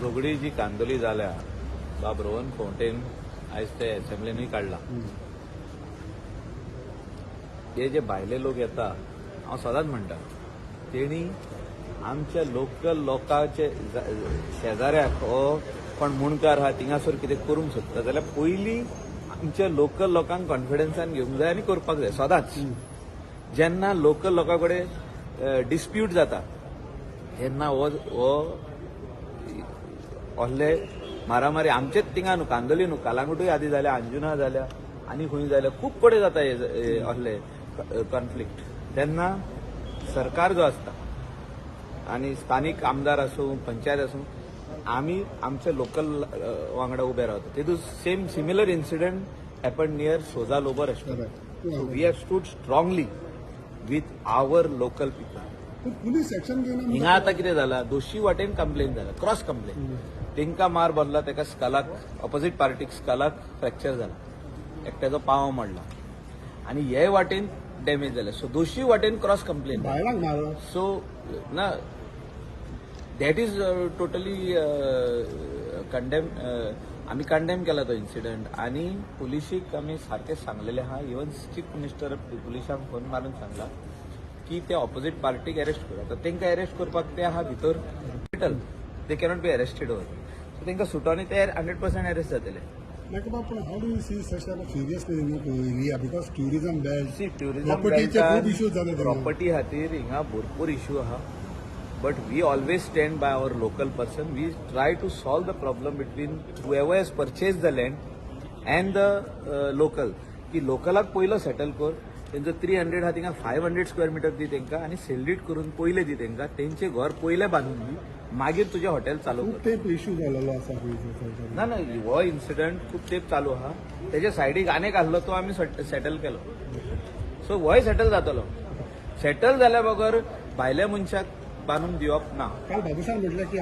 झगडी जी कांदोली जाल्या बाब रोहन फोंटेन आयज ते असेंब्लीनूय काडला. हे जे भायले लोक येता हांव सदांच म्हणटा तेणी आमच्या लोकल लोकांचे शेजाऱ्याक हो कोण मुणकार आहा थिंगासर कितें करूंक सोदता जाल्यार पयलीं आमच्या लोकल लोकांक कॉन्फिडन्सान घेवंक जाय आनी करपाक जाय सदांच. जेन्ना लोकल लोकां कडेन डिस्प्यूट जाता तेन्ना हो असले मारामारी आमचेच थिंगा न्हू कांदोली न्हू कालांगुटूय आदी जाल्या अंजुना जाल्या आनी खंय जाल्या खूब कडेन जाता हे असले कॉन्फ्लिक्ट. तेन्ना सरकार जो आसता आनी स्थानीक आमदार आसूं पंचायत आसूं आमी आमचे लोकल वांगडा उबे रावता. तेतूंत similar incident happen near Souza Lobo restaurant. We have stood strongly with our local people. Police action घेना हिंगा आतां कितें जालां दोशी वाटेन कंप्लेन जाला क्रॉस कंप्लेन. तेंकां मार बसला तेका स्कलाक ऑपोजीट पार्टीक स्कलाक फ्रॅक्चर जाला एकट्याचो पांव मोडला आनी हे वाटेन डॅमेज जाले. सो दोशी वाटेन क्रॉस कंप्लेन. बायलांक मारलो. सो ना दॅट इज टोटली कंडेम. आमी कंडेम केला तो इन्सिडंट आनी पुलिशीक आमी सारकें सांगलेलें आहा. इवन चीफ मिनिस्टर पुलिसांक फोन मारून सांगला की ते ऑपोजीट पार्टीक अरेस्ट करा. तर तेंकां अरेस्ट करपाक ते आहा भितर hospital. They cannot be arrested over. So तेंकां सुटोनी ते 100% अरेस्ट जातले. Like about how do you see such type of seriously in your area because tourism belt, see propertyचे खूप इश्यूज झाले तेन्ना. प्रॉपर्टी खातीर हिंगा भरपूर इश्यू आहा. But we always stand by our local person. We try to solve the problem between whoever has purchased the land and the local. की लोकलाक पयलो सेटल कर. तेंचो 300 हा थिंगा 500 स्क्वेअर मिटर दी तेंकां आनी सेल्डीट करून पयले दी तेंकां. तेंचे घर पयले बांदून दी मागीर तुजें हॉटेल चालू कर. खूप तेप इश्यू झालेलो आसा. ना ना हो इन्सिडंट खूप तेप चालू आहा. तेजे सायडीक आनेक आसलो तो आमी सेटल केलो. सो होय सेटल जातलो. सेटल जाल्या बगर भायल्या मनशाक बांदून दिवप ना. काल बाबूसाहेब म्हटलं की